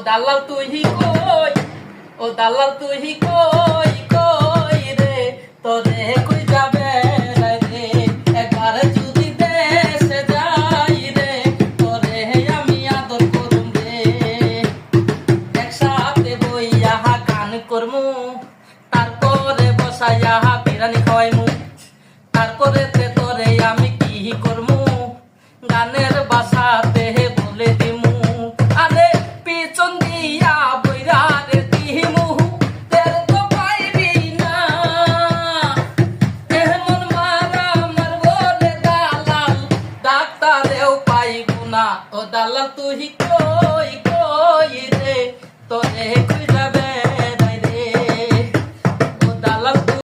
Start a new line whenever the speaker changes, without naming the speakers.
দালাল তুই কই, ও দালাল তুই কই কই রে, তোরে কই যাবে রে, একবার যদি দেশে যাই রে, তোরে আমি আদর করুম রে। একসাথে বইয়া গান করমু, তারপরে বসাইয়া বিরিয়ানি খাওয়াইমু, তারপরে তোরে আমি কি করমু, গানের বাসাতে বলে দিমু, আরে পিছন দিয়া বইরা রে দিমু, তের তো পাইবি না, এমন মারা মারবো রে দালাল, ডাক্তারেও পাইবো না। ও দালাল তুই কই কই রে, তোরে